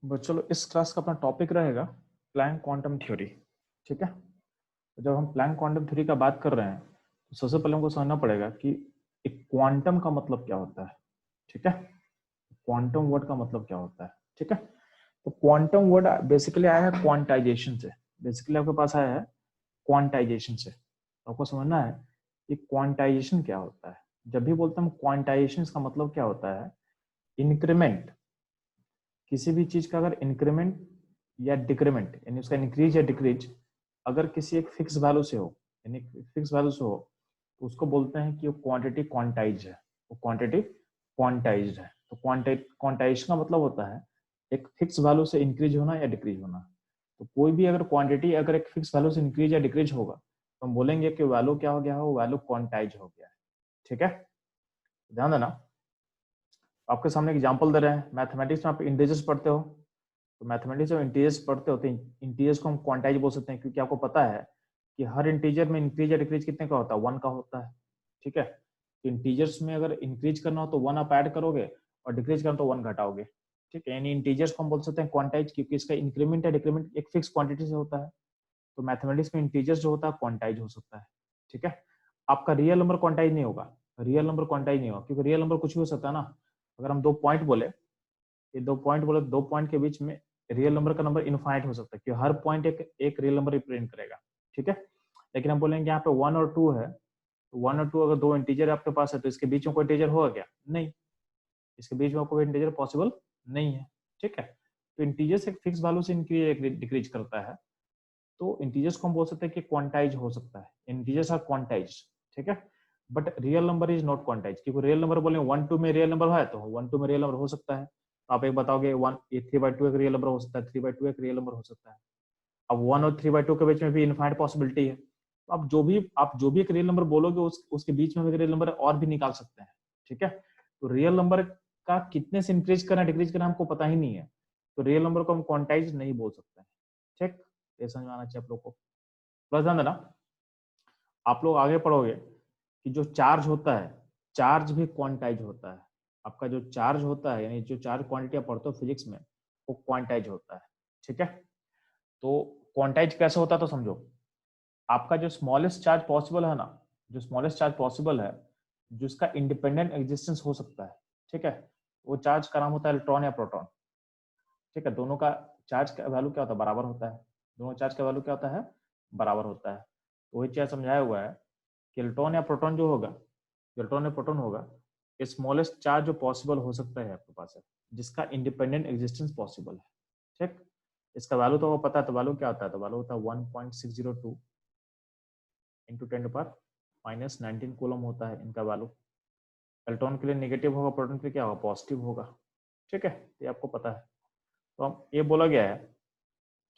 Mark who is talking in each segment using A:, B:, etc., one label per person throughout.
A: चलो इस क्लास का अपना टॉपिक रहेगा प्लैंक क्वांटम थ्योरी। ठीक है, तो जब हम प्लैंक क्वांटम थ्योरी का बात कर रहे हैं तो सबसे पहले हमको समझना पड़ेगा कि एक क्वांटम का मतलब क्या होता है। ठीक है, क्वांटम वर्ड का मतलब क्या होता है। ठीक है, तो क्वांटम वर्ड बेसिकली आया है क्वांटाइजेशन से। बेसिकली आपके पास आया है क्वांटाइजेशन से। तो आपको समझना है कि क्वांटाइजेशन क्या होता है। जब भी बोलते हैं हम क्वांटाइजेशन का मतलब क्या होता है, इंक्रीमेंट, किसी भी चीज का अगर इंक्रीमेंट या डिक्रीमेंट यानी उसका इंक्रीज या डिक्रीज अगर किसी एक फिक्स वैल्यू से हो, यानी फिक्स वैल्यू से हो, तो उसको बोलते हैं कि वो क्वांटिटी क्वांटाइज है। वो क्वांटिटी क्वांटाइज्ड है। तो क्वांटाइजेशन का मतलब होता है एक फिक्स वैल्यू से इंक्रीज होना या डिक्रीज होना। तो कोई भी अगर क्वांटिटी अगर एक फिक्स वैल्यू से इंक्रीज या डिक्रीज होगा तो हम बोलेंगे कि वैल्यू क्या हो गया है, वो वैल्यू क्वांटाइज हो गया है। ठीक है, ध्यान देना। आपके सामने एग्जांपल दे रहे हैं, मैथमेटिक्स में आप इंटीजर्स पढ़ते हो, तो मैथमेटिक्स में इंटीजर्स पढ़ते होते हैं, इंटीजर्स को हम क्वांटाइज बोल सकते हैं क्योंकि आपको पता है कि हर इंटीजर में इंक्रीज या डिक्रीज कितने का होता है, 1 का होता है। ठीक है, तो इंटीजर्स में अगर इंक्रीज करना हो तो 1 आप ऐड करोगे और डिक्रीज करना तो 1 घटाओगे। ठीक है, यानी इंटीजर्स को हम बोल सकते हैं क्वांटाइज क्योंकि इसका इंक्रीमेंट या डिक्रीमेंट एक फिक्स क्वांटिटी से होता है। तो मैथमेटिक्स में इंटीजर्स जो होता है क्वांटाइज हो सकता है। ठीक है, आपका रियल नंबर क्वांटाइज नहीं होगा, रियल नंबर क्वांटाइज नहीं होगा क्योंकि रियल नंबर कुछ भी हो सकता है ना। अगर हम 2 पॉइंट बोले, ये 2 पॉइंट बोले, 2 पॉइंट के बीच में रियल नंबर का नंबर इनफाइनाइट हो सकता है क्योंकि हर पॉइंट एक रियल नंबर रिप्रेजेंट करेगा। ठीक है, लेकिन हम बोलेंगे यहाँ पे 1 और 2 है, तो 1 और 2 अगर 2 इंटीजर आपके पास है तो इसके बीच में कोई इंटीजर होगा क्या? नहीं, इसके बीच में कोई इंटीजर पॉसिबल नहीं है। ठीक है, तो इंटीजर्स एक फिक्स वैल्यू से इंक्रीज डिक्रीज करता है, तो इंटीजर्स को हम बोल सकते हैं कि क्वांटाइज हो सकता है, इंटीजर्स आर क्वांटाइज। ठीक है, but real number is not quantize क्योंकि रियल नंबर बोले 1 2 में रियल नंबर है तो 1 2 में रियल नंबर हो सकता है। तो आप एक बताओगे 1 3/2 एक रियल नंबर हो सकता है, 3/2 एक रियल नंबर हो सकता है। अब 1 और 3/2 के बीच में भी इनफाइनाइट पॉसिबिलिटी है, तो आप जो भी एक रियल नंबर बोलोगे उसके बीच में भी रियल नंबर और भी निकाल सकते हैं। ठीक है, तो रियल नंबर का कितने से इंक्रीज करना डिक्रीज करना हमको पता ही नहीं है, तो रियल नंबर को हम क्वांटाइज नहीं बोल सकते हैं। ठीक, ये समझ में आना चाहिए आप लोग को। प्लस ध्यान देना, आप लोग आगे पढ़ोगे कि जो चार्ज होता है, चार्ज भी क्वांटाइज होता है। आपका जो चार्ज होता है यानी जो चार्ज क्वांटिटी आप पढ़ते हो फिजिक्स में, वो क्वांटाइज होता है। ठीक है, तो क्वांटाइज कैसे होता है तो समझो। आपका जो स्मॉलेस्ट चार्ज पॉसिबल है ना, जो स्मॉलेस्ट चार्ज पॉसिबल है, जिसका इंडिपेंडेंट एग्जिस्टेंस हो सकता है, ठीक है, वो चार्ज का नाम होता है इलेक्ट्रॉन या प्रोटॉन। ठीक है, दोनों का चार्ज का वैल्यू क्या होता है, बराबर होता है। दोनों चार्ज का वैल्यू क्या होता है, बराबर होता है। तो वही चीज समझाया हुआ है कि इलेक्ट्रॉन या प्रोटॉन जो होगा, इलेक्ट्रॉन या प्रोटॉन होगा, स्मॉलेस्ट चार्ज जो पॉसिबल हो सकता है आपके पास है, जिसका इंडिपेंडेंट एग्जिस्टेंस पॉसिबल है। ठीक, इसका वैल्यू तो वो पता है, तो वैल्यू क्या होता है, तो वैल्यू होता है 1.602 इंटू 10⁻⁻19 कूलम होता है इनका वैल्यू। इलेक्ट्रॉन के लिए नेगेटिव होगा, प्रोटॉन के लिए क्या होगा, पॉजिटिव होगा। ठीक है, ये आपको पता है। तो हम ये बोला गया है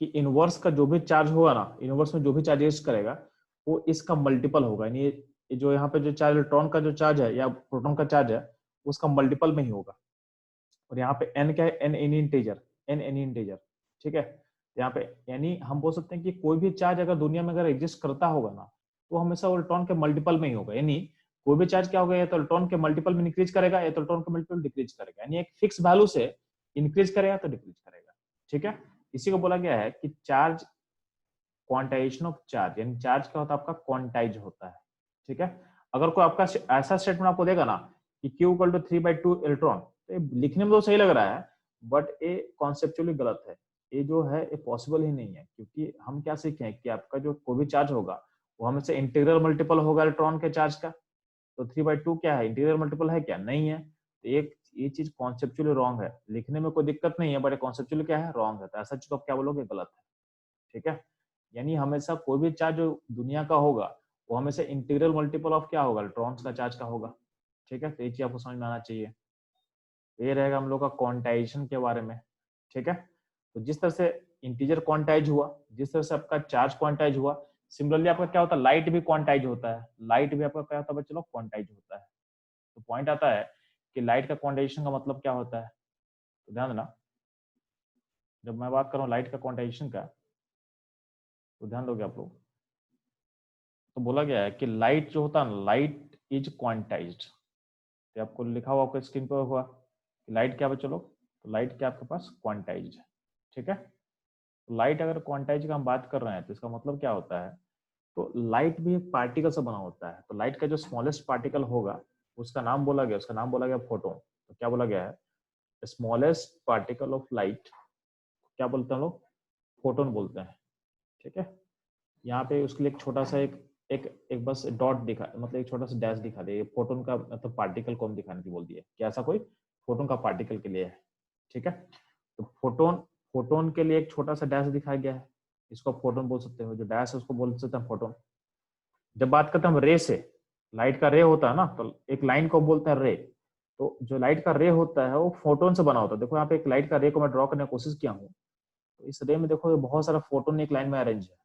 A: कि इनवर्स का जो भी चार्ज होगा ना, इनवर्स में जो भी चार्ज एग्जिस्ट करेगा वो इसका मल्टीपल होगा, यानी जो यहाँ पे जो चार्ज इलेक्ट्रॉन का जो चार्ज है या प्रोटॉन का चार्ज है उसका मल्टीपल में ही होगा। और यहाँ पे एन क्या है, an any integer, an any integer. ठीक है, यहाँ पे यानी हम बोल सकते हैं कि कोई भी चार्ज अगर दुनिया में अगर एग्जिस्ट करता होगा ना, तो हमेशा वो इलेक्ट्रॉन के मल्टीपल में ही होगा। यानी कोई भी चार्ज क्या होगा, या तो इलेक्ट्रॉन के मल्टीपल में इंक्रीज करेगा या तो इलेक्ट्रॉन के मल्टीपल डिक्रीज करेगा, यानी एक फिक्स वैल्यू से इंक्रीज करेगा तो डिक्रीज करेगा। ठीक है, इसी को बोला गया है कि चार्ज क्वांटाइजेशन ऑफ चार्ज, यानी चार्ज क्या होता है आपका, क्वांटाइज होता है। ठीक है, अगर कोई आपका ऐसा स्टेटमेंट आपको देगा ना कि Q = 3/2 इलेक्ट्रॉन, तो लिखने में तो सही लग रहा है बट ये कॉन्सेप्चुअली गलत है। ये जो है ये पॉसिबल ही नहीं है, क्योंकि हम क्या सीखे हैं कि आपका जो कोई भी चार्ज होगा वो हमेशा इंटीग्रल मल्टीपल होगा इलेक्ट्रॉन के चार्ज का। तो 3/2 क्या है, इंटीग्रल मल्टीपल है क्या, नहीं है। तो एक ये चीज कॉन्सेप्चुअली रॉन्ग है, लिखने में कोई दिक्कत नहीं है बट कॉन्सेप्चुअली क्या है, रॉन्ग है। तो ऐसा चीज आप क्या बोलोगे, गलत है। ठीक है, यानी हमेशा कोई भी चार्ज जो दुनिया का होगा वो हमेशा इंटीग्रल मल्टीपल ऑफ क्या होगा, इलेक्ट्रॉन्स का चार्ज का होगा। ठीक है, तो ये चीज आपको समझ में आना चाहिए। ये रहेगा हम लोग का क्वांटाइजेशन के बारे में। ठीक है, तो जिस तरह से इंटीजर क्वांटाइज हुआ, जिस तरह से आपका चार्ज क्वांटाइज हुआ, सिमिलरली आपका क्या होता है, लाइट भी क्वांटाइज होता है। लाइट भी आपका क्या होता है, चलो क्वांटाइज होता है। तो पॉइंट आता है कि लाइट का क्वांटाइजेशन का मतलब क्या होता है। तो ध्यान देना, जब मैं बात करूं लाइट का क्वांटाइजेशन का, तो ध्यान दोगे आप लोग। तो बोला गया है कि लाइट जो होता है ना, लाइट इज क्वांटाइज्ड। तो आपको लिखा हुआ आपको स्क्रीन पर हुआ कि लाइट क्या है, चलो तो लाइट क्या आपके पास क्वांटाइज्ड है, ठीक है। तो लाइट अगर क्वांटाइज का हम बात कर रहे हैं तो इसका मतलब क्या होता है, तो लाइट भी एक पार्टिकल से बना होता है। तो लाइट का जो स्मॉलेस्ट पार्टिकल होगा उसका नाम बोला गया फोटोन। तो क्या बोला गया है, स्मॉलेस्ट पार्टिकल ऑफ लाइट क्या बोलते हैं लोग, फोटोन बोलते हैं, ठीक है। यहाँ पे उसके लिए एक छोटा सा एक एक एक बस डॉट दिखा, मतलब एक छोटा सा डैश दिखा दे, फोटोन का मतलब पार्टिकल को हम दिखाने की बोल दिए कि ऐसा कोई फोटोन का पार्टिकल के लिए है, ठीक है। तो फोटोन फोटोन के लिए एक छोटा सा डैश दिखाया गया है, इसको फोटोन बोल सकते हो, जो डैश है उसको बोल सकते हैं फोटोन। जब बात करते हैं हम रे से, लाइट का रे होता है ना, तो एक लाइन को बोलते हैं रे। तो जो लाइट का रे होता है वो फोटोन से बना होता है। देखो यहाँ पे एक लाइट का रे को मैं ड्रॉ करने की कोशिश किया हूँ, तो इस रे में देखो बहुत सारा फोटोन एक लाइन में अरेंज है,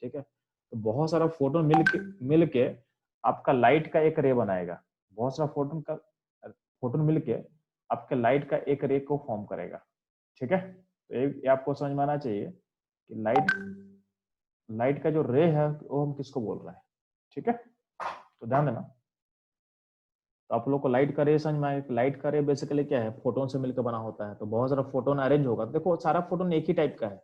A: ठीक है। तो बहुत सारा फोटोन मिल के आपका लाइट का एक रे बनाएगा। बहुत सारा फोटोन मिलके आपके लाइट का एक रे को फॉर्म करेगा, ठीक है। तो ये आपको समझ में आना चाहिए कि लाइट लाइट का जो रे है वो हम किसको बोल रहे हैं, ठीक है। तो ध्यान देना। तो आप लोग को लाइट का रे समझ में आए, लाइट का रे बेसिकली क्या है, फोटोन से मिलकर बना होता है। तो बहुत सारा फोटोन अरेंज होगा, देखो सारा फोटोन एक ही टाइप का है,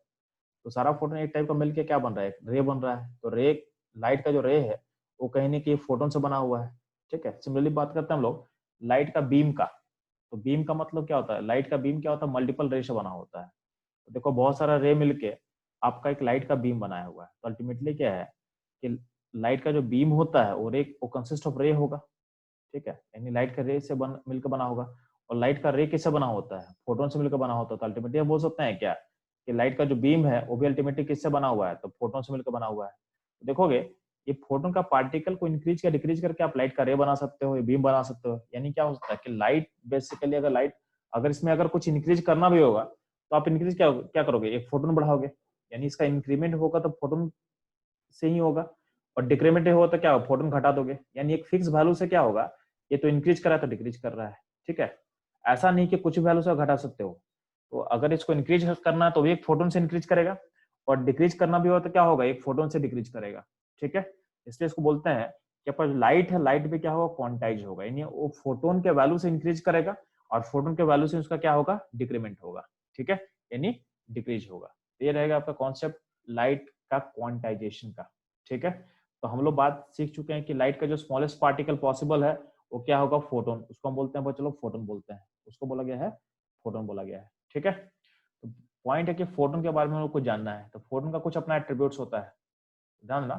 A: तो सारा फोटोन एक टाइप का मिलके क्या बन रहा है, रे बन रहा है। तो रे, लाइट का जो रे है वो कहीं ना कहीं फोटोन से बना हुआ है, ठीक है। सिमिलरली बात करते हैं हम लोग लाइट का बीम का। तो बीम का मतलब क्या होता है, लाइट का बीम क्या होता है, मल्टीपल रे से बना होता है। तो देखो बहुत सारा रे मिलके आपका एक लाइट का बीम बनाया हुआ है। तो अल्टीमेटली क्या है कि लाइट का जो बीम होता है वो कंसिस्ट ऑफ रे होगा, ठीक है। यानी लाइट का रे से मिलकर बना होगा। और लाइट का रे किससे बना होता है, फोटोन से मिलकर बना होता है। तो अल्टीमेटली हम बोल सकते हैं क्या कि लाइट का जो बीम है वो भी अल्टीमेटली किससे बना हुआ है, तो फोटोन से मिलकर बना हुआ है। तो देखोगे ये फोटोन का पार्टिकल को इंक्रीज या डिक्रीज करके आप लाइट का रे बना सकते हो, बीम बना सकते हो। यानी क्या हो सकता है कि लाइट बेसिकली अगर इसमें अगर कुछ इंक्रीज करना भी होगा तो आप इंक्रीज क्या क्या करोगे, एक फोटोन बढ़ाओगे, यानी इसका इंक्रीमेंट होगा तो फोटोन से ही होगा। और डिक्रीमेंट होगा तो क्या होगा, फोटोन घटा दोगे। यानी एक फिक्स वैल्यू से क्या होगा, ये तो इंक्रीज कर रहा है तो डिक्रीज कर रहा है, ठीक है। ऐसा नहीं कि कुछ वैल्यू से घटा सकते हो। तो अगर इसको इंक्रीज करना है तो भी एक फोटोन से इंक्रीज करेगा, और डिक्रीज करना भी हो तो क्या होगा, एक फोटोन से डिक्रीज करेगा, ठीक है। इसलिए इसको बोलते हैं कि पर लाइट है, लाइट भी क्या होगा, क्वांटाइज होगा, यानी वो फोटोन के वैल्यू से इंक्रीज करेगा और फोटोन के वैल्यू से उसका क्या होगा, डिक्रीमेंट होगा, ठीक है, यानी डिक्रीज होगा। ये रहेगा आपका कॉन्सेप्ट लाइट का क्वांटाइजेशन का, ठीक है। तो हम लोग बात सीख चुके हैं कि लाइट का जो स्मॉलेस्ट पार्टिकल पॉसिबल है वो क्या होगा, फोटोन। उसको हम बोलते हैं, चलो फोटोन बोलते हैं, उसको बोला गया है फोटोन बोला गया है, ठीक है। तो पॉइंट है कि फोटोन के बारे में हम लोग को जानना है। तो फोटोन का कुछ अपना एट्रीब्यूट्स होता है, ध्यान देना।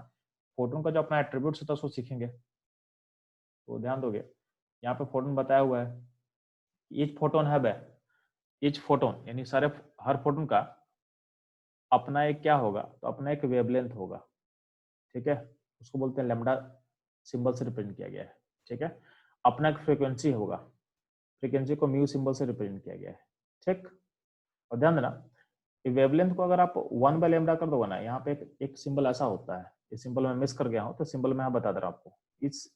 A: फोटोन का जो अपना एट्रीब्यूट्स होता है उसको सीखेंगे, तो ध्यान दोगे। यहाँ पे फोटोन बताया हुआ है, ईच फोटोन है, ईच फोटोन यानी सारे हर फोटोन का अपना एक क्या होगा, तो अपना एक वेवलेंथ होगा, ठीक है। उसको बोलते हैं लैम्डा, सिंबल से रिप्रेजेंट किया गया है, ठीक है। अपना एक फ्रीक्वेंसी होगा, फ्रीक्वेंसी को म्यू सिंबल से रिप्रेजेंट किया गया है, ठीक। और ध्यान देना वेवलेंथ को अगर आप 1/λ कर दोगे ना, यहाँ पे एक सिंबल ऐसा होता है, इस सिंबल में मिस कर गया हूँ तो सिंबल मैं बता दे रहा हूँ आपको।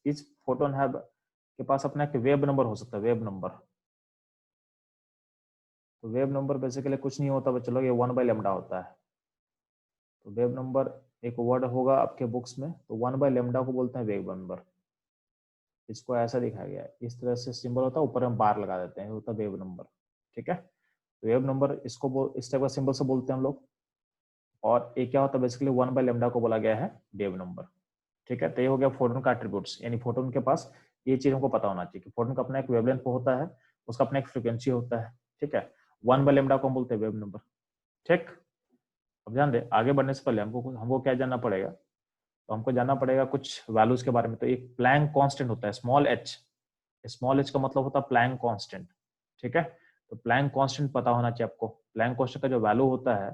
A: इस फोटोन है के पास अपना एक वेव नंबर हो सकता है, वेव नंबर। तो वेव नंबर बेसिकली कुछ नहीं होता, चलो ये 1/λ होता है। तो वेव नंबर एक वर्ड होगा आपके बुक्स में, तो 1/λ को बोलते हैं वेव नंबर। इसको ऐसा दिखाया गया है, इस तरह से सिंबल होता है, ऊपर हम बार लगा देते हैं, होता है वेव नंबर, ठीक है। वेव नंबर इसको इस टाइप का सिंबल से बोलते हैं हम लोग। और ये क्या होता है, बेसिकली 1/λ को बोला गया है वेव नंबर, ठीक है। तो ये हो गया फोटोन का एट्रीब्यूट्स, यानी फोटोन के पास ये चीज हमको पता होना चाहिए कि फोटोन का अपना एक वेवलेंथ होता है, उसका अपना एक फ्रीक्वेंसी होता है, ठीक है। 1/λ को हम बोलते हैं वेव नंबर, ठीक। अब ध्यान दे, आगे बढ़ने से पहले हमको क्या जानना पड़ेगा, तो हमको जानना पड़ेगा कुछ वैल्यूज के बारे में। तो एक प्लैंक कांस्टेंट होता है, स्मॉल एच का मतलब होता है प्लैंक कांस्टेंट, ठीक है। तो प्लैंक कांस्टेंट पता होना चाहिए आपको। प्लैंक कांस्टेंट का जो वैल्यू होता है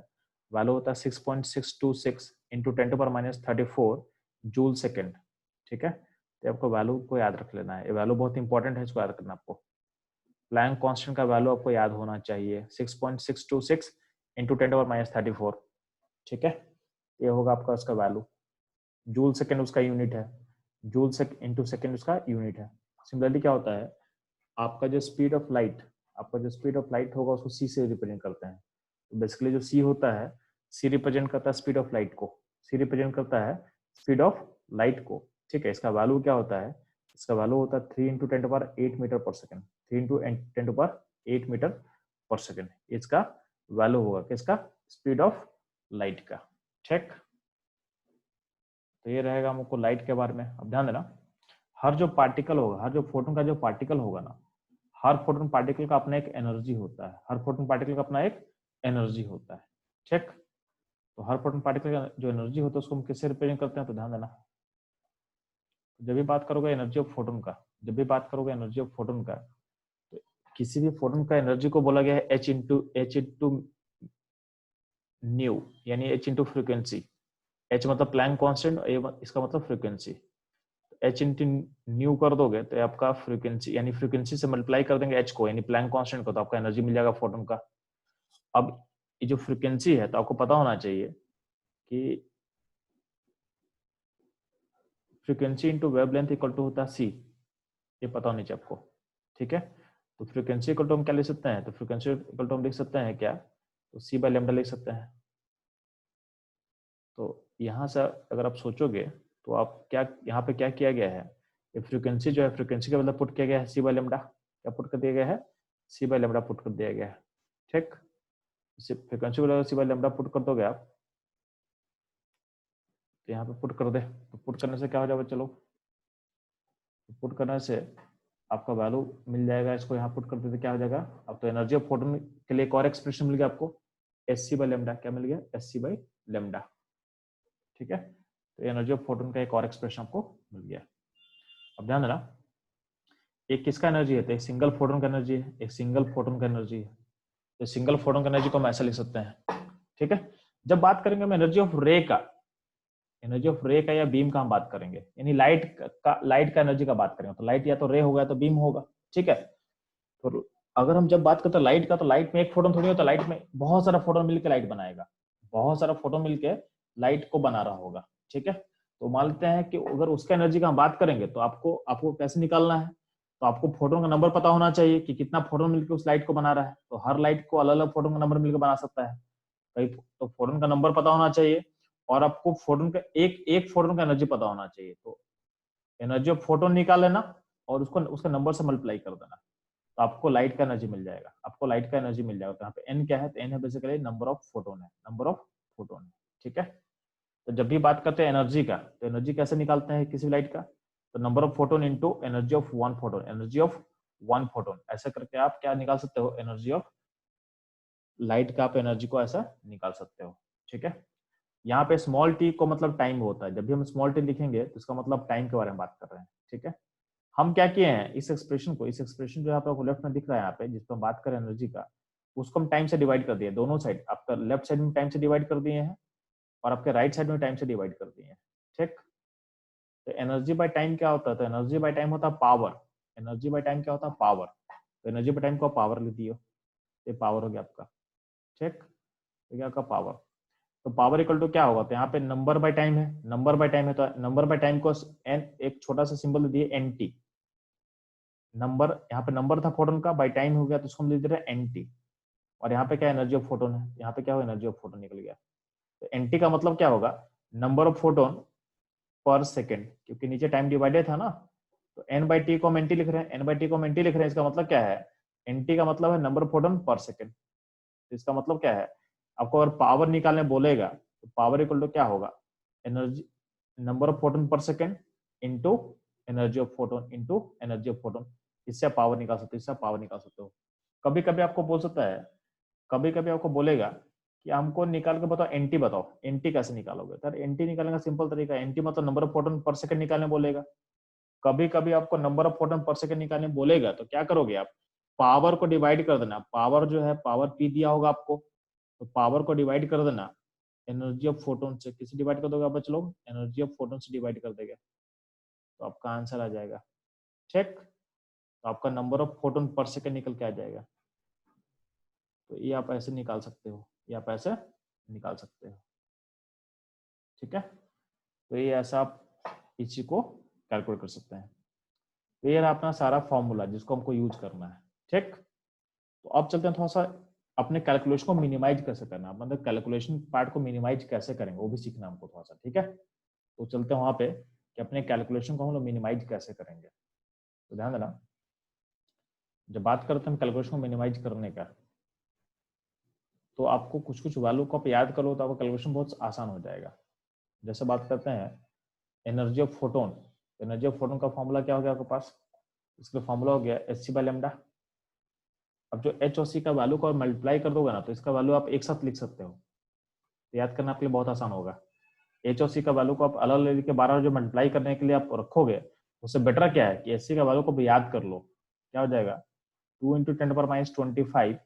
A: 6.626 इंटू 10⁻34 जूल सेकेंड, ठीक है। तो आपको वैल्यू को याद रख लेना है, ये वैल्यू बहुत इंपॉर्टेंट है, इसको याद रखना आपको। प्लैंक कांस्टेंट का वैल्यू आपको याद होना चाहिए 6.626 इंटू 10⁻34, ठीक है। ये होगा आपका उसका वैल्यू। जूल सेकेंड उसका यूनिट है, जूल इंटू सेकेंड उसका यूनिट है। सिमिलरली क्या होता है, आपका जो स्पीड ऑफ लाइट होगा उसको सी से रिप्रेजेंट करते हैं। तो बेसिकली जो सी होता है, सी रिप्रेजेंट करता है स्पीड ऑफ लाइट को, सी रिप्रेजेंट करता है स्पीड ऑफ लाइट को, ठीक है। इसका वैल्यू क्या होता है, इसका वैल्यू होता है 3 × 10⁸ मीटर पर सेकेंड, 3 × 10⁸ मीटर पर सेकेंड, इसका वैल्यू होगा किसका, स्पीड ऑफ लाइट का। ठीक, तो ये रहेगा हमको लाइट के बारे में। अब ध्यान देना, हर जो पार्टिकल होगा, हर जो फोटोन का जो पार्टिकल होगा ना, हर फोटोन पार्टिकल का अपना एक एनर्जी होता है, हर फोटोन पार्टिकल का अपना एक एनर्जी होता है। ठीक, तो हर फोटोन पार्टिकल का जो एनर्जी होता है उसको हम किससे रिप्रेजेंट करते हैं, तो ध्यान देना, जब भी बात करोगे एनर्जी ऑफ फोटोन का, जब भी बात करोगे एनर्जी ऑफ फोटोन का, तो किसी भी फोटोन का एनर्जी को बोला गया है h इंटू न्यू, यानी h इंटू फ्रिक्वेंसी। h मतलब प्लैंक कांस्टेंट, इसका मतलब फ्रीक्वेंसी। h इंटू न्यू कर दोगे तो आपका फ्रीक्वेंसी, यानी फ्रीक्वेंसी से मल्टीप्लाई कर देंगे h को, यानी प्लैंक कांस्टेंट को, तो आपका एनर्जी मिल जाएगा फोटोन का। अब ये जो फ्रीक्वेंसी है, तो आपको पता होना चाहिए कि frequency into wavelength equal to होता है c, ये पता होनी चाहिए आपको। ठीक है, तो फ्रीक्वेंसी इक्वल टू हम क्या लिख सकते हैं, तो फ्रीक्वेंसी इक्वल टू हम लिख सकते हैं क्या, तो c बाय लैम्डा लिख सकते हैं। तो यहाँ से अगर आप सोचोगे तो आप क्या, यहाँ पे क्या किया गया है, ये फ्रीक्वेंसी जो है, फ्रीक्वेंसी का मतलब पुट किया गया है सी बाय लेमडा, क्या पुट कर दिया गया है, सी बाय लेमडा पुट कर दिया गया है। ठीक, फ्रीक्वेंसी को सी बाय लेमडा पुट कर दोगे आप, तो यहाँ पे पुट कर दे, तो पुट करने से क्या हो जाएगा, चलो पुट करने से आपका वैल्यू मिल जाएगा, इसको यहाँ पुट कर देते क्या हो जाएगा, अब तो एनर्जी ऑफ फोटोन के लिए एक और एक्सप्रेशन मिल गया आपको, एस सी बाय लेमडा, क्या मिल गया, एस सी बाय लेमडा। ठीक है, तो एनर्जी ऑफ फोटोन का एक और एक्सप्रेशन आपको मिल गया। अब ध्यान देना, एक किसका एनर्जी है, तो एक सिंगल फोटोन का एनर्जी है, एक सिंगल फोटोन का एनर्जी है, तो सिंगल फोटोन का एनर्जी को हम ऐसा लिख सकते हैं। ठीक है, जब बात करेंगे हम एनर्जी ऑफ रे का, एनर्जी ऑफ रे का या बीम का हम बात करेंगे, यानी लाइट का एनर्जी का बात करेंगे, तो लाइट या तो रे होगा या तो बीम होगा। ठीक है, तो अगर हम जब बात करते हैं लाइट का, तो लाइट में एक फोटोन थोड़ी होता, लाइट में बहुत सारा फोटोन मिलकर लाइट बनाएगा, बहुत सारा फोटोन मिलकर लाइट को बना रहा होगा। ठीक है, तो मान लेते हैं कि अगर उसका एनर्जी का हम बात करेंगे, तो आपको आपको कैसे निकालना है, तो आपको फोटोन का नंबर पता होना चाहिए कि कितना फोटोन मिलकर उस लाइट को बना रहा है, तो हर लाइट को अलग अलग फोटोन का नंबर मिलकर बना सकता है, तो फोटोन का नंबर पता होना चाहिए, और आपको फोटोन का एक एक फोटोन का एनर्जी पता होना चाहिए, तो एनर्जी ऑफ फोटोन निकाल लेना और उसको उसका नंबर से मल्टीप्लाई कर देना, तो आपको लाइट का एनर्जी मिल जाएगा, आपको लाइट का एनर्जी मिल जाएगा। तो यहाँ पे एन क्या है, तो एन है बेसिकली नंबर ऑफ फोटोन है, नंबर ऑफ फोटोन है। ठीक है, तो जब भी बात करते हैं एनर्जी का, तो एनर्जी कैसे निकालते हैं किसी लाइट का, तो number of photon into energy of one photon, energy of one photon, ऐसा करके आप क्या निकाल सकते हो, एनर्जी ऑफ लाइट का आप एनर्जी को ऐसा निकाल सकते हो। ठीक है, यहाँ पे स्मॉल टी को मतलब टाइम होता है, जब भी हम स्मॉल टी लिखेंगे तो इसका मतलब टाइम के बारे में बात कर रहे हैं। ठीक है, हम क्या किए हैं, इस एक्सप्रेशन को, इस एक्सप्रेशन जो यहाँ पे आपको लेफ्ट में दिख रहा है, यहाँ पे जिस पर हम बात करें एनर्जी का, उसको हम टाइम से डिवाइड कर दिए, दोनों साइड, आपका लेफ्ट साइड में टाइम से डिवाइड कर दिए हैं और आपके राइट साइड में टाइम से डिवाइड कर दिए हैं। ठीक, तो एनर्जी बाय टाइम क्या होता है, तो एनर्जी बाय टाइम होता है पावर, एनर्जी बाय टाइम क्या होता है, पावर, तो एनर्जी बाय टाइम को पावर लिख दियो, ये पावर हो गया आपका। ठीक, तो क्या आपका पावर, तो पावर इक्वल टू क्या होगा, तो यहाँ पे नंबर बाय टाइम है, नंबर बाय टाइम है, तो नंबर बाय टाइम को एन एक छोटा सा सिंबल दिए एन टी, नंबर, यहाँ पे नंबर था फोटोन का, बाय टाइम हो गया तो उसको हम लिख दे रहे हैं एन टी, और यहाँ पे क्या एनर्जी ऑफ फोटोन है, यहाँ पे क्या हो, एनर्जी ऑफ फोटोन निकल गया, तो एन टी का मतलब क्या होगा, नंबर ऑफ फोटोन पर सेकेंड, क्योंकि नीचे टाइम डिवाइडेड था ना, तो एन बाई टी को हम एन टी लिख रहे हैं, एन बाई टी को हम एन टी लिख रहे हैं, इसका मतलब क्या है, एन टी का मतलब है नंबर ऑफ फोटोन पर सेकेंड, इसका मतलब क्या है, आपको अगर पावर निकालने बोलेगा तो पावर इक्वल टू क्या होगा, एनर्जी, नंबर ऑफ फोटोन पर second into energy of photon into energy of photon, इससे आप पावर निकाल सकते हो, इससे आप पावर निकाल सकते हो। कभी कभी आपको बोल सकता है, कभी कभी आपको बोलेगा कि हमको निकाल के बताओ एनटी, बताओ एनटी कैसे निकालोगे, तो एनटी निकालने का सिंपल तरीका है, एनटी मतलब नंबर ऑफ फोटोन पर सेकंड निकालने बोलेगा, कभी कभी आपको नंबर ऑफ फोटोन पर सेकंड निकालने बोलेगा, तो क्या करोगे आप, पावर को डिवाइड कर देना, पावर जो है पावर पी दिया होगा आपको, तो पावर को डिवाइड कर देना एनर्जी ऑफ फोटोन से, किसी डिवाइड कर दोगे आप बच्चे लोग, एनर्जी ऑफ फोटोन से डिवाइड कर देगा, तो आपका आंसर आ जाएगा। ठीक, तो आपका नंबर ऑफ फोटोन पर सेकंड निकल के आ जाएगा, तो ये आप ऐसे निकाल सकते हो, ये आप ऐसे निकाल सकते हो। ठीक है, तो ये ऐसा आप इसी को कैलकुलेट कर सकते हैं, तो ये रहा अपना सारा फॉर्मूला जिसको हमको यूज करना है। ठीक, तो अब चलते हैं थोड़ा सा अपने कैलकुलेशन को मिनिमाइज कैसे करना, मतलब कैलकुलेशन पार्ट को मिनिमाइज कैसे करेंगे वो भी सीखना हमको थोड़ा सा। ठीक है, तो चलते हैं वहां पे कि अपने कैलकुलेशन को हम लोग मिनिमाइज कैसे करेंगे। तो ध्यान देना, जब बात करते हैं हम कैलकुलेशन को मिनिमाइज करने का, तो आपको कुछ कुछ वैल्यू को आप याद करो तो आपका कैलकुलेशन बहुत आसान हो जाएगा। जैसे बात करते हैं energy of photon. Energy of photon का फॉर्मूला क्या हो गया आपके पास? इसका फॉर्मूला हो गया Hc/λ। अब जो H और C का वैल्यू को मल्टीप्लाई कर दोगे ना तो इसका वैल्यू आप एक साथ लिख सकते हो, तो याद करना आपके लिए बहुत आसान होगा। H और C का वैल्यू को आप अलग अलग लेके 12 जो मल्टीप्लाई करने के लिए आप रखोगे, उससे बेटर क्या है कि Hc का वैल्यू को भी याद कर लो। क्या हो जाएगा? 2 × 10⁻25,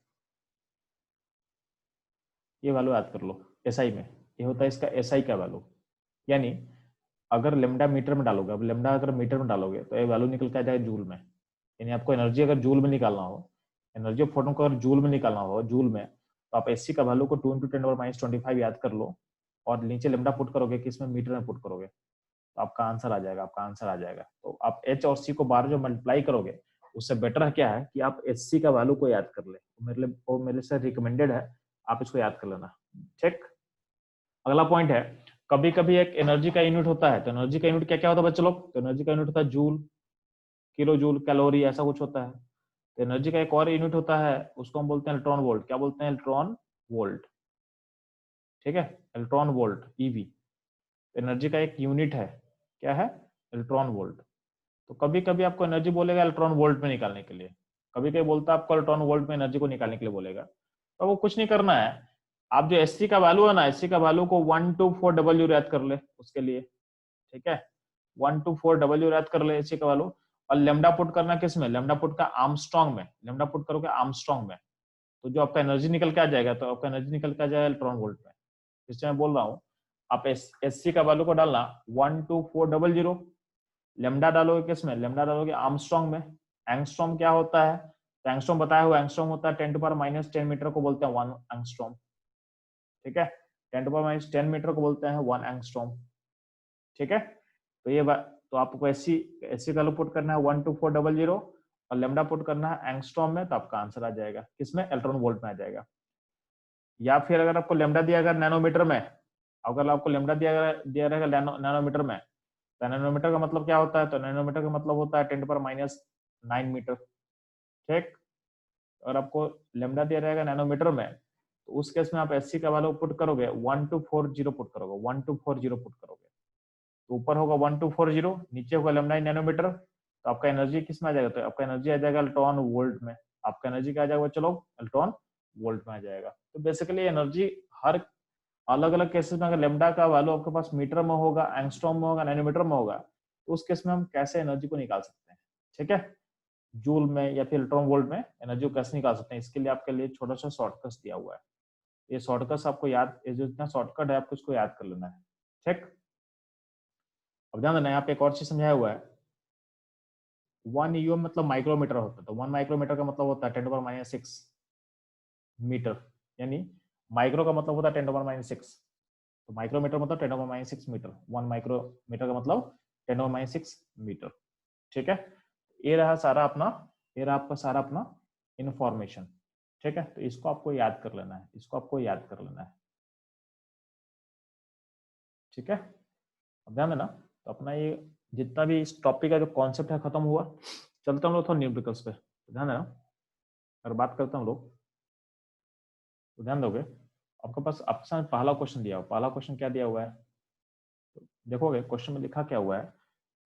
A: ये वैल्यू याद कर लो SI में। ये होता है इसका SI का वैल्यू। यानी अगर लेमडा मीटर में डालोगे, अब लेमडा अगर मीटर में डालोगे तो ये वैल्यू निकल के आ जाएगा जूल में। यानी आपको एनर्जी अगर जूल में निकालना हो, एनर्जी ऑफ फोटोन को अगर जूल में निकालना हो, जूल में, तो आप Sc का वैल्यू को 2 × 10⁻25 याद कर लो और नीचे लेमडा पुट करोगे कि इसमें मीटर में पुट करोगे तो आपका आंसर आ जाएगा। आपका आंसर आ जाएगा। तो आप H और C को 12 जो मल्टीप्लाई करोगे, उससे बेटर क्या है कि आप Hc का वैल्यू को याद कर ले। मेरे से रिकमेंडेड है, आप इसको याद कर लेना। ठीक। अगला पॉइंट है, कभी कभी एक एनर्जी का यूनिट होता है। तो एनर्जी का यूनिट क्या क्या होता है बच्चे लोग? तो एनर्जी का यूनिट होता है जूल, किलो जूल, कैलोरी, ऐसा कुछ होता है। तो एनर्जी का एक और यूनिट होता है, उसको हम बोलते हैं इलेक्ट्रॉन वोल्ट। क्या बोलते हैं? Electron volt. ठीक है, इलेक्ट्रॉन वोल्ट, ईवी। एनर्जी का एक यूनिट है, क्या है? Electron volt. तो कभी कभी आपको एनर्जी बोलेगा इलेक्ट्रॉन वोल्ट में निकालने के लिए, कभी कभी बोलता है आपको इलेक्ट्रॉन वोल्ट में एनर्जी को निकालने के लिए बोलेगा। तो वो कुछ नहीं करना है, आप जो Sc का वैल्यू है ना, Sc का वैल्यू को 124W याद कर ले उसके लिए। ठीक है, 124W याद कर ले Sc का वैल्यू। और लेमडा पुट करना किस में? लेमडा पुट का आर्मस्ट्रांग में। लेमडा पुट करोगे आर्मस्ट्रांग में, तो जो आपका एनर्जी निकल के आ जाएगा, तो आपका एनर्जी निकल के आ जाएगा इलेक्ट्रॉन वोल्ट में। इससे मैं बोल रहा हूँ, आप Sc का वैल्यू को डालना 12400, लेमडा डालोगे किस में? लेमडा डालोगे आर्मस्ट्रांग में। एंगस्ट्रॉम क्या होता है? तो एंगस्ट्रॉम बताया हुआ, एंगस्ट्रॉम होता है 10⁻10 मीटर को बोलते हैं 1 एंगस्ट्रॉम। ठीक है, 10⁻10 मीटर को बोलते हैं 1 एंगस्ट्रॉम। ठीक है, तो ये बात, तो आपको Sc का पुट करना है 12400 और लेमडा पुट करना है एंगस्ट्रॉम में, तो आपका आंसर आ जाएगा किसमें? इलेक्ट्रॉन वोल्ट में आ जाएगा। या फिर अगर आपको लेमडा दिया अगर नैनोमीटर में, अगर आपको लेमडा दिया रहेगा नैनोमीटर में, तो नैनोमीटर का मतलब क्या होता है? तो नैनोमीटर का मतलब होता है 10⁻9 मीटर। ठीक। और आपको लेमडा दिया रहेगा नैनोमीटर में, तो उस केस में आप Sc का वैल्यू पुट करोगे 1240 पुट करोगे, 1240 पुट करोगे, तो ऊपर होगा 1240, नीचे होगा लेमडा इन नैनोमीटर, तो आपका एनर्जी किस में आ जाएगा? तो आपका एनर्जी आ जाएगा इलेक्ट्रॉन वोल्ट में। आपका एनर्जी क्या आ जाएगा? चलो इलेक्ट्रॉन वोल्ट में आ जाएगा। तो बेसिकली एनर्जी हर अलग अलग केसेस में, अगर लेमडा का वैल्यू आपके पास मीटर में होगा, एंगस्ट्रॉम में होगा, नैनोमीटर में होगा, तो उस केस में हम कैसे एनर्जी को निकाल सकते हैं? ठीक है, जूल में या फिर इलेक्ट्रॉन वोल्ट में एनर्जी को कैसे निकाल सकते हैं, इसके लिए आपके लिए छोटा सा शॉर्टकट दिया हुआ है। ये शॉर्टकट आपको याद, ये जो इतना शॉर्टकट है आपको इसको याद कर लेना है। ठीक। अब ध्यान देना, यहाँ पे एक और चीज समझाया हुआ है। 1 EM मतलब माइक्रोमीटर होता है, तो 1 माइक्रोमीटर का मतलब होता है 10⁻6 मीटर। यानी माइक्रो का मतलब होता है 10⁻6, तो माइक्रोमीटर मतलब 10⁻6 मीटर। 1 माइक्रोमीटर का मतलब 10⁻6 मीटर। ठीक है, ये रहा सारा अपना, ये रहा आपका सारा अपना इंफॉर्मेशन। ठीक है, तो इसको आपको याद कर लेना है, इसको आपको याद कर लेना है। ठीक है, अब ध्यान देना, तो अपना ये जितना भी इस टॉपिक का जो कॉन्सेप्ट है खत्म हुआ। चलते हम लोग थोड़ा न्यूमेरिकल्स पे, तो ध्यान देना, अगर बात करते हैं हम लोग, तो ध्यान दोगे आपके पास आपके सामने पहला क्वेश्चन दिया हुआ। पहला क्वेश्चन क्या दिया हुआ है? तो देखोगे क्वेश्चन में लिखा क्या हुआ है,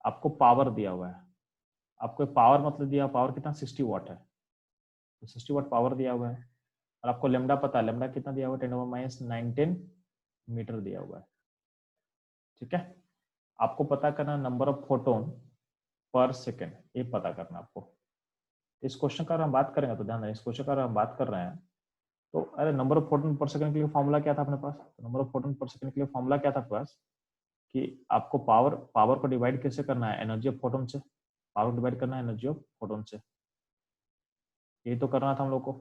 A: आपको पावर दिया हुआ है। आपको पावर मतलब दिया, पावर कितना? 60 वाट है, तो 60 वाट पावर दिया हुआ है। और आपको लेमडा पता है, लेमडा कितना दिया हुआ है? 10⁻19 मीटर दिया हुआ है। ठीक है, आपको पता करना नंबर ऑफ फोटोन पर सेकेंड, ये पता करना आपको। इस क्वेश्चन का हम बात करेंगे, तो ध्यान दें, इस क्वेश्चन का हम बात कर रहे हैं, तो अरे नंबर ऑफ फोटोन पर सेकंड के लिए फॉर्मूला क्या था अपने पास? तो नंबर ऑफ फोटोन पर सेकंड के लिए फॉर्मूला क्या था अपने पास कि आपको पावर को डिवाइड कैसे करना है? एनर्जी ऑफ फोटोन से। पावर डिवाइड करना है एनर्जी ऑफ फोटोन से, यही तो करना था हम लोग को।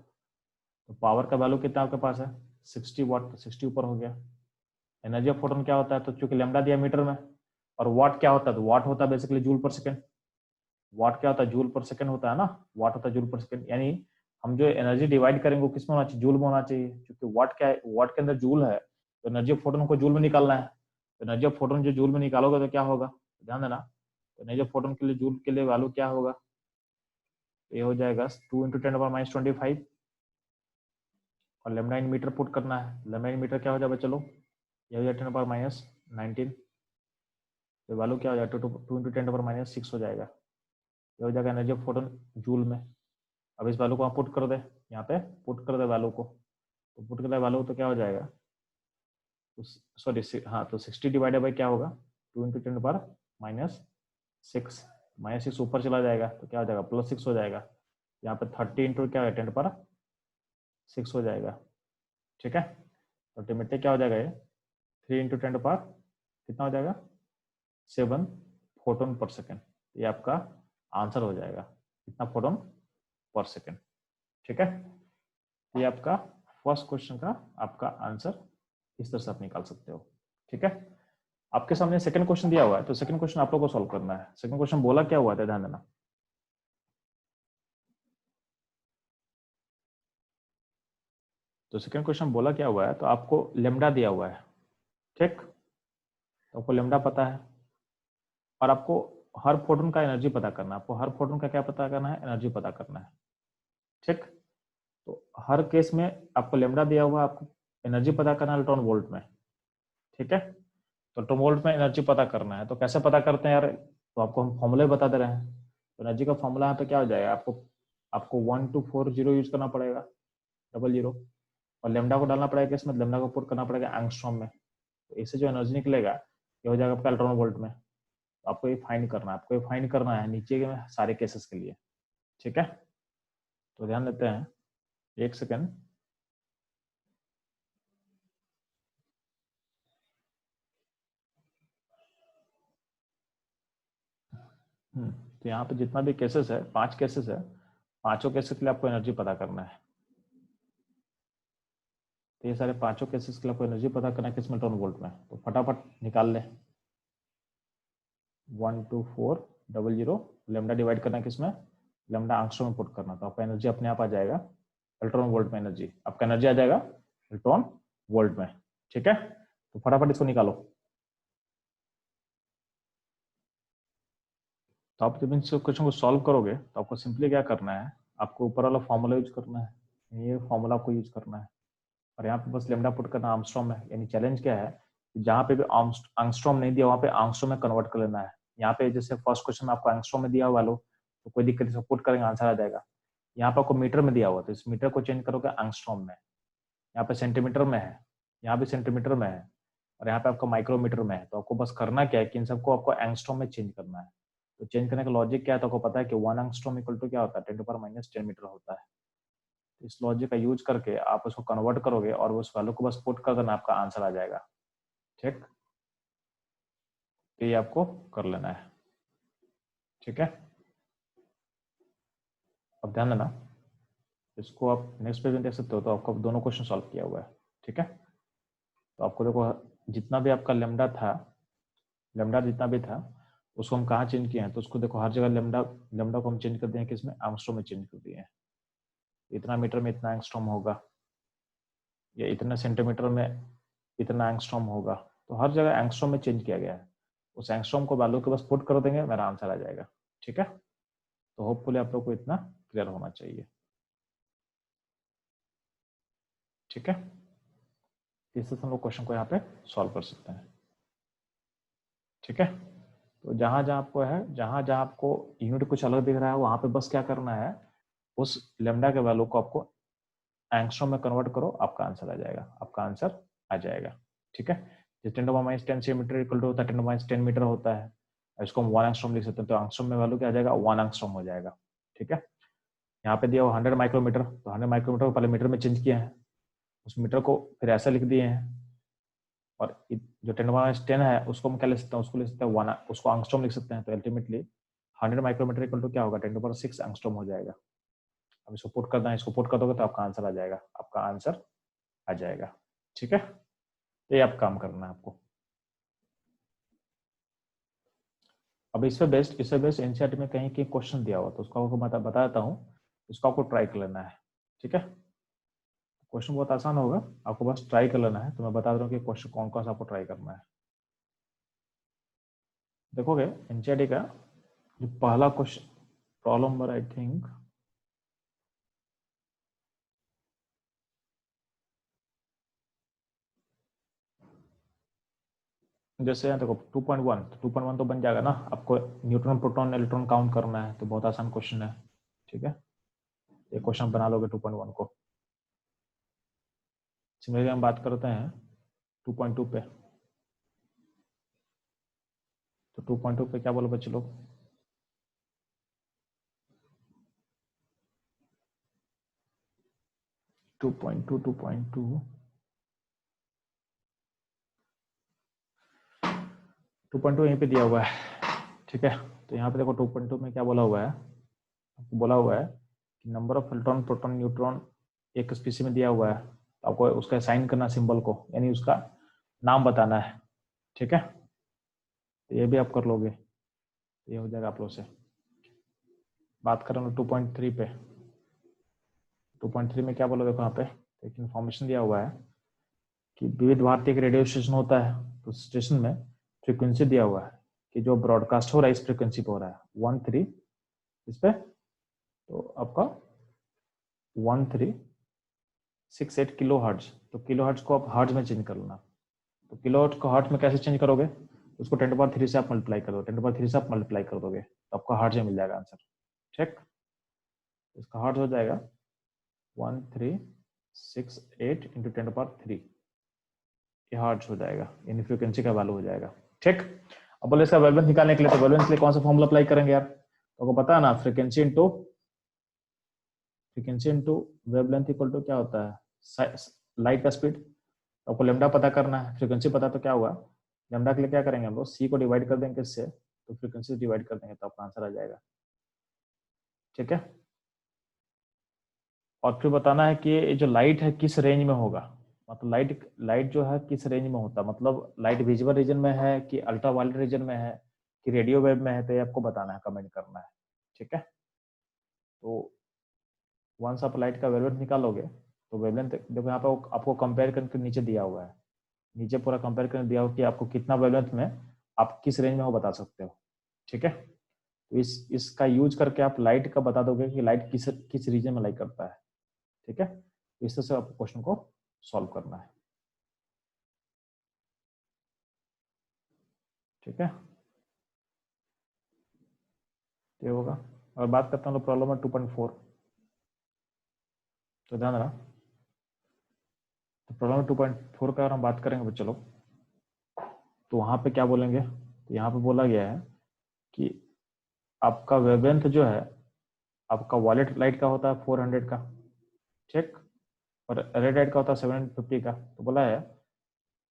A: तो पावर का वैल्यू कितना आपके पास है? 60 वाट, तो 60 ऊपर हो गया। एनर्जी ऑफ फोटोन क्या होता है? तो चूंकि लेमडा दिया मीटर में, और वाट क्या होता है? तो वाट होता है बेसिकली जूल पर सेकंड। वाट क्या होता है? जूल पर सेकंड होता है ना, वाट होता है जूल पर सेकंड। यानी हम जो एनर्जी डिवाइड करेंगे वो किस में होना चाहिए? जूल में होना चाहिए, क्योंकि वाट क्या है? वाट के अंदर जूल है, तो एनर्जी ऑफ फोटोन को जूल में निकालना है। तो एनर्जी ऑफ फोटोन जो जूल में निकालोगे तो क्या होगा? ध्यान देना, तो एनर्जी ऑफ फोटोन के लिए जूल के लिए वैल्यू क्या होगा? ये हो जाएगा 2 × 10⁻25 और लेमडा इन मीटर पुट करना है। लेमडा इन मीटर क्या हो जाएगा चलो, ये हो जाएगा 10⁻19, तो वैल्यू क्या हो जाएगा 2 इंटू 10⁻6 हो जाएगा। ये हो जाएगा एनर्जी ऑफ फोटोन जूल में। अब इस वैल्यू को आप पुट कर दे, यहाँ पे पुट कर दे वैल्यू को, तो पुट कर दे वैल्यू तो क्या हो जाएगा, सॉरी हाँ, तो 60 डिवाइडेड बाई क्या होगा 2 इंटू 10⁻6, -6 ऊपर चला जाएगा तो क्या हो जाएगा +6 हो जाएगा। यहाँ पे 30 इंटू क्या है 10⁻6 हो जाएगा। ठीक है, तो अल्टीमेटली क्या हो जाएगा ये 3 इंटू 10 कितना हो जाएगा 7 फोटोन पर सेकेंड। ये आपका आंसर हो जाएगा, कितना फोटोन पर सेकेंड। ठीक है, ये आपका फर्स्ट क्वेश्चन का आपका आंसर इस तरह से आप निकाल सकते हो। ठीक है, आपके सामने सेकंड क्वेश्चन दिया हुआ है, तो सेकंड क्वेश्चन आप लोगों को सॉल्व करना है। सेकंड क्वेश्चन बोला क्या हुआ था, ध्यान देना। तो सेकंड क्वेश्चन बोला क्या हुआ है, तो आपको लेमडा दिया हुआ है। ठीक, तो आपको लेमडा पता है और आपको हर फोटोन का एनर्जी पता करना है। आपको हर फोटोन का क्या पता करना है, एनर्जी पता करना है। ठीक, तो हर केस में आपको लेमडा दिया हुआ है, आपको एनर्जी पता करना है इलेक्ट्रॉन वोल्ट में। ठीक है, तो इलेक्ट्रॉन वोल्ट में एनर्जी पता करना है, तो कैसे पता करते हैं यार, तो आपको हम फॉर्मूला बता दे रहे हैं। तो एनर्जी का फॉर्मूला यहाँ पे क्या हो जाएगा, आपको आपको 1240 यूज करना पड़ेगा, 00, और लेमडा को डालना पड़ेगा इसमें, लेमडा को पुट करना पड़ेगा एंगस्ट्रॉम में। तो इससे जो एनर्जी निकलेगा ये हो जाएगा आपका इलेक्ट्रॉन वोल्ट में। तो आपको ये फाइंड करना है, आपको ये फाइंड करना है नीचे के सारे केसेस के लिए। ठीक है, तो ध्यान देते हैं, एक सेकेंड। तो यहाँ पे जितना भी केसेस है, 5 केसेस है, पांचों केसेस के लिए आपको एनर्जी पता करना है। तो ये सारे पांचों केसेस के लिए आपको एनर्जी पता करना है किस इलेक्ट्रॉन वोल्ट में, तो फटाफट निकाल ले। 12400 लेमडा डिवाइड करना है किसमें, लेमडा आंगस्ट्रॉम में पुट करना, तो आपका एनर्जी अपने आप आ जाएगा इलेक्ट्रॉन वोल्ट में। एनर्जी आपका एनर्जी आ जाएगा इलेक्ट्रॉन वोल्ट में। ठीक है, तो फटाफट इसको निकालो। तो आप जब इन क्वेश्चन को सॉल्व करोगे तो आपको सिंपली क्या करना है, आपको ऊपर वाला फॉर्मूला यूज करना है, ये फॉर्मूला आपको यूज करना है, और यहाँ पे बस लेमडा पुट करना आर्मस्ट्रॉम में। यानी चैलेंज क्या है, जहाँ पे भी आंगस्ट्रॉम नहीं दिया वहाँ पे आंगस्ट्रॉम में कन्वर्ट कर लेना है। यहाँ पे जैसे फर्स्ट क्वेश्चन में आपको आंगस्ट्रॉम में दिया हुआ लो, तो कोई दिक्कत नहीं, पुट करेंगे आंसर आ जाएगा। यहाँ पे आपको मीटर में दिया हुआ, तो इस मीटर को चेंज करोगे आंगस्ट्रॉम में। यहाँ पे सेंटीमीटर में है, यहाँ भी सेंटीमीटर में है, और यहाँ पे आपको माइक्रोमीटर में है। तो आपको बस करना क्या है कि इन सबको आपको एंगस्ट्रॉम में चेंज करना है। तो चेंज करने का लॉजिक क्या है, तो आपको पता है कि 1 एंगस्ट्रॉम इक्वल टू क्या होता है 10⁻10 मीटर होता है। इस लॉजिक का यूज करके आप उसको कन्वर्ट करोगे और उस वैल्यू को बस पुट कर देना, आपका आंसर आ जाएगा। ठीक, तो ये आपको कर लेना है। ठीक है, अब ध्यान देना, इसको आप नेक्स्ट पेज में देख सकते हो, तो आपको दोनों क्वेश्चन सॉल्व किया हुआ है। ठीक है, तो आपको देखो जितना भी आपका लेमडा था, लेमडा जितना भी था उसको हम कहाँ चेंज किए हैं, तो उसको देखो हर जगह लेमडा, लेमडा को हम चेंज कर दिए हैं किसमें, आर्मस्ट्रॉम में चेंज कर दिए हैं। इतना मीटर में इतना एंगस्ट्रॉम होगा, या इतना सेंटीमीटर में इतना एंगस्ट्रॉम होगा, तो हर जगह एंगस्ट्रॉम में चेंज किया गया है। उस एंगस्ट्रॉम को वैल्यू के बस पुट कर देंगे, मेरा आंसर आ जाएगा। ठीक है, तो होपफुली आप लोग को इतना क्लियर होना चाहिए। ठीक है, इससे हम लोग क्वेश्चन को यहाँ पे सॉल्व कर सकते हैं। ठीक है, तो जहां जहां आपको है, जहां जहां आपको यूनिट कुछ अलग दिख रहा है, वहां पे बस क्या करना है, उस लेमडा के वैल्यू को आपको एंगस्ट्रॉम में कन्वर्ट करो, आपका आंसर आ जाएगा, आपका आंसर आ जाएगा। ठीक है, 10⁻10 सेंटीमीटर इक्वल टू होता है 10⁻10 मीटर होता है। इसको हम 1 एंगस्ट्रॉम लिख सकते हैं, तो एंगस्ट्रॉम में वैल्यू क्या आ जाएगा 1 एंगस्ट्रॉम हो जाएगा। ठीक है, यहाँ पे दिया हुआ 100 माइक्रोमीटर, तो 100 माइक्रोमीटर को पहले मीटर में चेंज किया है, उस मीटर को फिर ऐसा लिख दिए हैं, और जो 10⁻10 है उसको हम क्या लिख सकते हैं, उसको लिख सकते हैं 1, उसको एंगस्ट्रॉम लिख सकते हैं। तो अल्टीमेटली 100 माइक्रोमीटर इक्वल टू क्या होगा 10⁻6 एंगस्ट्रॉम हो जाएगा। अब इसको पुट करना है, इसको पुट कर दोगे तो आपका आंसर आ जाएगा, आपका आंसर आ जाएगा। ठीक है, तो ये आप काम करना है आपको। अब इससे बेस्ट एनसीईआरटी में कहीं कहीं क्वेश्चन दिया हुआ, तो उसको आपको बता देता हूँ, इसको आपको ट्राई कर लेना है। ठीक है, क्वेश्चन बहुत आसान होगा, आपको बस ट्राई कर लेना है। तो मैं बता दे रहा हूँ कि क्वेश्चन कौन कौन सा आपको ट्राई करना है। देखोगे एनसीईआरटी का जो पहला question, problem number I think जैसे यहाँ देखो 2.1, तो 2.1 तो बन जाएगा ना। आपको न्यूट्रॉन प्रोटॉन इलेक्ट्रॉन काउंट करना है, तो बहुत आसान क्वेश्चन है। ठीक है, ये क्वेश्चन बना लोगे 2.1 को। सिमिलरली हम बात करते हैं 2.2 पे। तो 2.2 पे क्या बोलो बच्चे लोग? टू पॉइंट टू यहीं पे दिया हुआ है। ठीक है, तो यहाँ पे देखो 2.2 में क्या बोला हुआ है, आपको बोला हुआ है कि number of electron proton neutron एक स्पीसी में दिया हुआ है, तो आपको उसका असाइन करना सिंबल को, यानी उसका नाम बताना है। ठीक है, तो ये भी आप कर लोगे, ये हो जाएगा आप लोग से। बात करें 2.3 पे। 2.3 में क्या बोला, देखो यहाँ पे एक इन्फॉर्मेशन दिया हुआ है कि विविध भारती एक रेडियो स्टेशन होता है, तो स्टेशन में फ्रीक्वेंसी दिया हुआ है कि जो ब्रॉडकास्ट हो रहा है इस फ्रीक्वेंसी पे हो रहा है 13 इस पे, तो आपका 1368 किलो हर्ट्ज। तो किलो हर्ट्ज को आप हर्ट्ज में चेंज कर लेना। तो किलो हर्ट्ज को हर्ट्ज में कैसे चेंज करोगे, उसको 10⁻³ से आप मल्टीप्लाई कर दो, 10⁻³ से आप मल्टीप्लाई कर दोगे तो आपको हर्ट्ज में मिल जाएगा आंसर। ठीक, इसका हर्ट्ज हो जाएगा 1368 इंटू 10⁻³, ये हर्ट्ज हो जाएगा, यानी फ्रीक्वेंसी का वैल्यू हो जाएगा। ठीक, अब बोले इसका वेवलेंथ निकालने के लिए, तो वेवलेंथ के लिए कौन सा फॉर्मूला अप्लाई करेंगे यार? तो आपको पता है ना, frequency into wavelength equal to क्या होता है, लाइट का स्पीड। तो आपको लेमडा पता करना है, फ्रीक्वेंसी पता, तो क्या होगा, लेमडा के लिए क्या करेंगे हम लोग, सी को डिवाइड कर देंगे किससे, तो फ्रीक्वेंसी डिवाइड कर देंगे, तो आपका आंसर आ जाएगा। ठीक है, और फिर बताना है कि ये जो लाइट है किस रेंज में होगा, मतलब लाइट जो है किस रेंज में होता है, मतलब लाइट विजिबल रीजन में है कि अल्ट्रा वायलेट रीजन में है कि रेडियो वेव में है, तो ये आपको बताना है, कमेंट करना है। ठीक है, तो वंस आप लाइट का वेवलेंथ निकालोगे, तो वेवलेंथ देखो यहाँ पे आपको कंपेयर करके नीचे दिया हुआ है, नीचे पूरा कंपेयर करके दिया हुआ कि आपको कितना वेवलेंथ में आप किस रेंज में हो बता सकते हो। ठीक है, तो इसका यूज करके आप लाइट का बता दोगे कि लाइट किस किस रीजन में लाइट करता है। ठीक है, तो इस तरह से आपको क्वेश्चन को सॉल्व करना है। ठीक है, ये होगा। और बात करता हूँ प्रॉब्लम है 2.4, तो ध्यान रहा, तो प्रॉब्लम 2.4 का अगर हम बात करेंगे बच्चों लोग, तो वहां पे क्या बोलेंगे, तो यहाँ पे बोला गया है कि आपका वेवलेंथ जो है, आपका वॉलेट लाइट का होता है 400 का, ठीक, और रेड लाइट का होता है 750 का। तो बोला है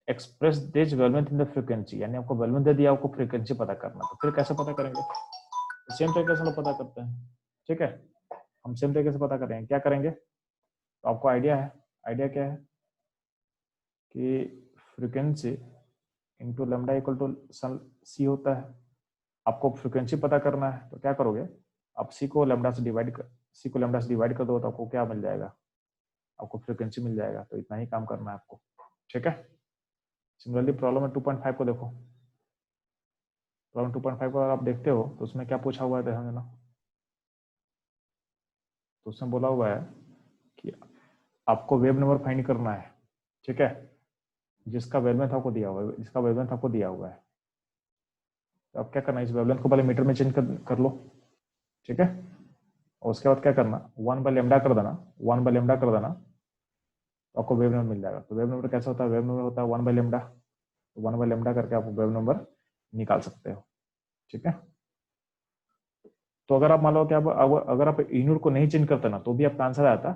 A: express this wavelength in the frequency, यानी आपको वेवलेंथ दे दिया, आपको फ्रीक्वेंसी पता करना। तो फिर कैसे पता करेंगे, तो सेम तरीके से हम लोग पता करते हैं। ठीक है, हम सेम तरीके से पता करेंगे, क्या करेंगे, तो आपको आइडिया है, आइडिया क्या है कि frequency into lambda equal to c होता है। आपको फ्रीक्वेंसी पता करना है, तो क्या करोगे, आप सी को लेमडा से डिवाइड कर दो, तो आपको क्या मिल जाएगा, आपको फ्रीक्वेंसी मिल जाएगा। तो इतना ही काम करना है आपको। ठीक है, सिमिलरली प्रॉब्लम है 2.5 को देखो। प्रॉब्लम 2.5 को अगर आप देखते हो, तो उसमें क्या पूछा हुआ है, ध्यान देना। तो उसमें बोला हुआ है कि आपको वेव नंबर फाइंड करना है। ठीक है, जिसका वेवलेंथ आपको दिया हुआ है, तो आप क्या करना है, इस वेवलेंथ को पहले मीटर में चेंज कर लो। ठीक है, और उसके बाद क्या करना, 1/λ कर देना, 1/λ कर देना, तो आपको वेव नंबर मिल जाएगा। तो वेव नंबर कैसा होता है, वेव नंबर होता है 1/λ, तो 1/λ करके आप वेव नंबर निकाल सकते हो। ठीक है, तो अगर आप मान लो कि आप अगर आप यूनिट को नहीं चेंज करते ना, तो भी आपका आंसर आता।